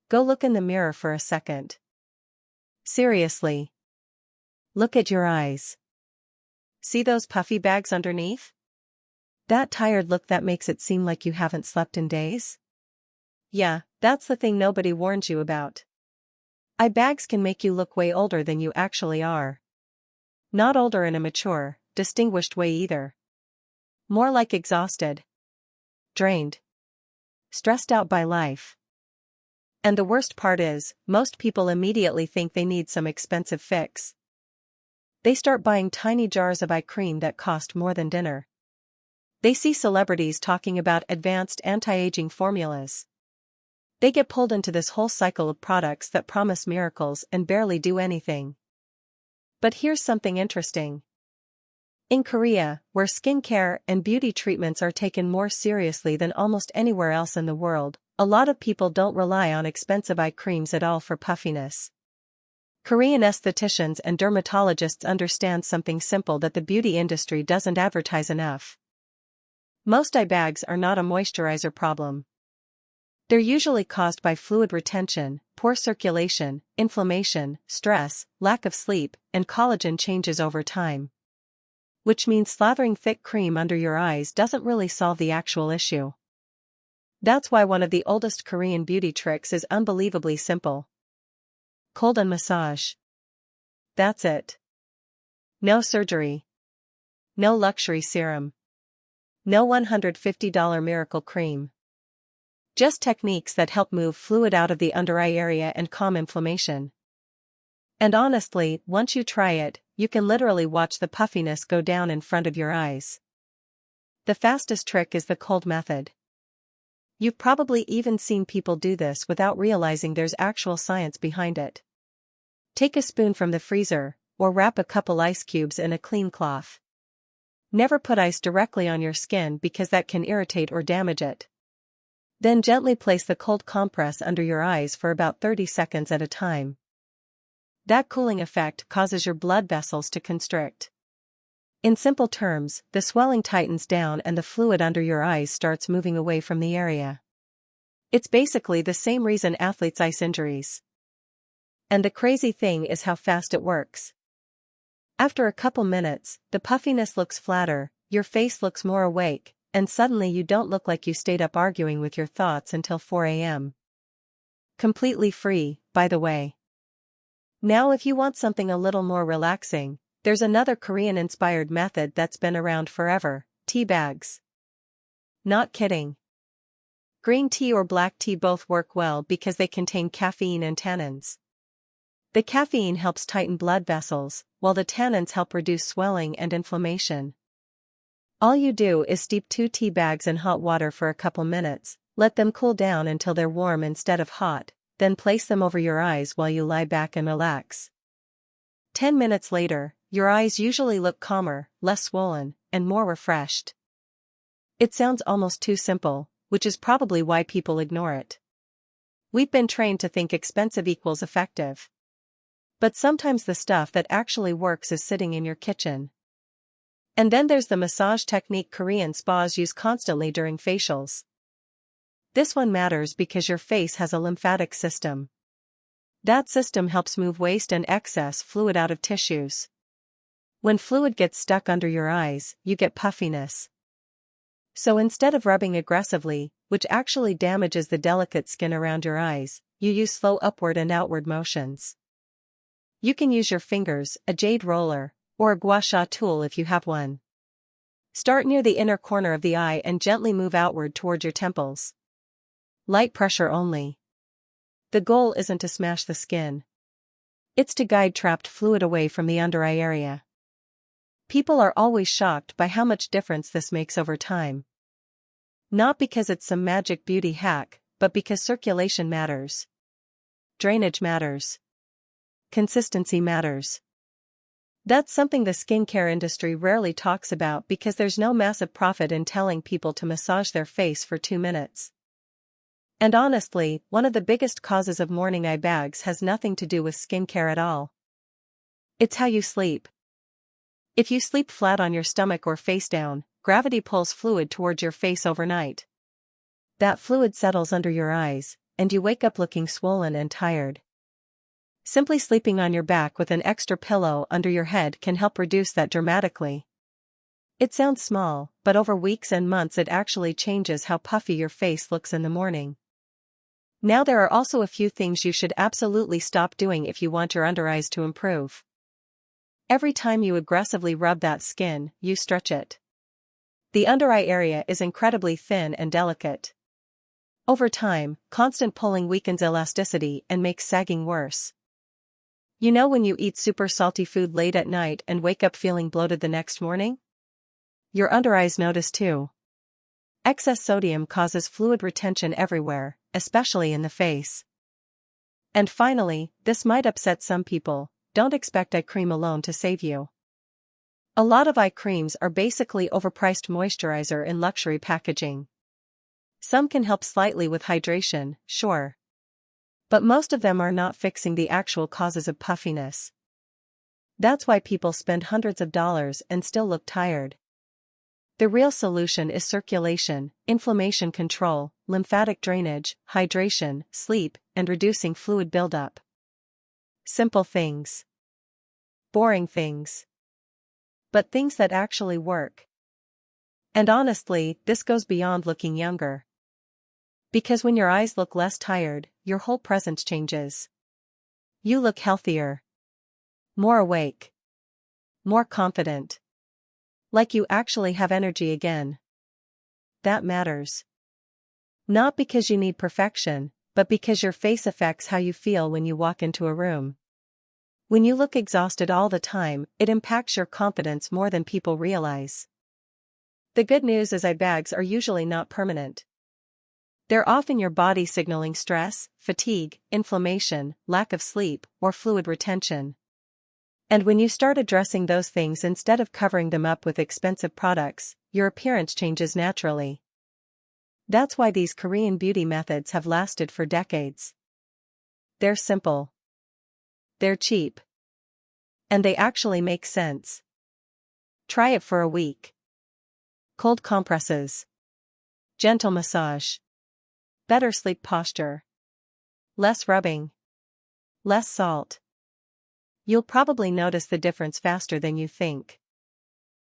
Go look in the mirror for a second. Seriously. Look at your eyes. See those puffy bags underneath? That tired look that makes it seem like you haven't slept in days? Yeah, that's the thing nobody warns you about. Eye bags can make you look way older than you actually are. Not older in a mature, distinguished way either. More like exhausted, drained, stressed out by life. And the worst part is, most people immediately think they need some expensive fix. They start buying tiny jars of eye cream that cost more than dinner. They see celebrities talking about advanced anti-aging formulas. They get pulled into this whole cycle of products that promise miracles and barely do anything. But here's something interesting. In Korea, where skincare and beauty treatments are taken more seriously than almost anywhere else in the world, a lot of people don't rely on expensive eye creams at all for puffiness. Korean aestheticians and dermatologists understand something simple that the beauty industry doesn't advertise enough. Most eye bags are not a moisturizer problem. They're usually caused by fluid retention, poor circulation, inflammation, stress, lack of sleep, and collagen changes over time. Which means slathering thick cream under your eyes doesn't really solve the actual issue. That's why one of the oldest Korean beauty tricks is unbelievably simple. Cold and massage. That's it. No surgery. No luxury serum. No $150 miracle cream. Just techniques that help move fluid out of the under eye area and calm inflammation. And honestly, once you try it, you can literally watch the puffiness go down in front of your eyes. The fastest trick is the cold method. You've probably even seen people do this without realizing there's actual science behind it. Take a spoon from the freezer, or wrap a couple ice cubes in a clean cloth. Never put ice directly on your skin because that can irritate or damage it. Then gently place the cold compress under your eyes for about 30 seconds at a time. That cooling effect causes your blood vessels to constrict. In simple terms, the swelling tightens down and the fluid under your eyes starts moving away from the area. It's basically the same reason athletes ice injuries. And the crazy thing is how fast it works. After a couple minutes, the puffiness looks flatter, your face looks more awake, and suddenly you don't look like you stayed up arguing with your thoughts until 4 a.m. Completely free, by the way. Now if you want something a little more relaxing, there's another Korean-inspired method that's been around forever: tea bags. Not kidding. Green tea or black tea both work well because they contain caffeine and tannins. The caffeine helps tighten blood vessels, while the tannins help reduce swelling and inflammation. All you do is steep 2 tea bags in hot water for a couple minutes, let them cool down until they're warm instead of hot, then place them over your eyes while you lie back and relax. 10 minutes later, your eyes usually look calmer, less swollen, and more refreshed. It sounds almost too simple, which is probably why people ignore it. We've been trained to think expensive equals effective. But sometimes the stuff that actually works is sitting in your kitchen. And then there's the massage technique Korean spas use constantly during facials. This one matters because your face has a lymphatic system. That system helps move waste and excess fluid out of tissues. When fluid gets stuck under your eyes, you get puffiness. So instead of rubbing aggressively, which actually damages the delicate skin around your eyes, you use slow upward and outward motions. You can use your fingers, a jade roller, or a gua sha tool if you have one. Start near the inner corner of the eye and gently move outward toward your temples. Light pressure only. The goal isn't to smash the skin. It's to guide trapped fluid away from the under eye area. People are always shocked by how much difference this makes over time. Not because it's some magic beauty hack, but because circulation matters. Drainage matters. Consistency matters. That's something the skincare industry rarely talks about because there's no massive profit in telling people to massage their face for 2 minutes. And honestly, one of the biggest causes of morning eye bags has nothing to do with skincare at all. It's how you sleep. If you sleep flat on your stomach or face down, gravity pulls fluid towards your face overnight. That fluid settles under your eyes, and you wake up looking swollen and tired. Simply sleeping on your back with an extra pillow under your head can help reduce that dramatically. It sounds small, but over weeks and months it actually changes how puffy your face looks in the morning. Now there are also a few things you should absolutely stop doing if you want your under eyes to improve. Every time you aggressively rub that skin, you stretch it. The under eye area is incredibly thin and delicate. Over time, constant pulling weakens elasticity and makes sagging worse. You know when you eat super salty food late at night and wake up feeling bloated the next morning? Your under eyes notice too. Excess sodium causes fluid retention everywhere, especially in the face. And finally, this might upset some people, don't expect eye cream alone to save you. A lot of eye creams are basically overpriced moisturizer in luxury packaging. Some can help slightly with hydration, sure. But most of them are not fixing the actual causes of puffiness. That's why people spend hundreds of dollars and still look tired. The real solution is circulation, inflammation control, lymphatic drainage, hydration, sleep, and reducing fluid buildup. Simple things. Boring things. But things that actually work. And honestly, this goes beyond looking younger. Because when your eyes look less tired, your whole presence changes. You look healthier. More awake. More confident. Like you actually have energy again. That matters. Not because you need perfection, but because your face affects how you feel when you walk into a room. When you look exhausted all the time, it impacts your confidence more than people realize. The good news is eye bags are usually not permanent. They're often your body signaling stress, fatigue, inflammation, lack of sleep, or fluid retention. And when you start addressing those things instead of covering them up with expensive products, your appearance changes naturally. That's why these Korean beauty methods have lasted for decades. They're simple. They're cheap. And they actually make sense. Try it for a week. Cold compresses. Gentle massage. Better sleep posture. Less rubbing. Less salt. You'll probably notice the difference faster than you think.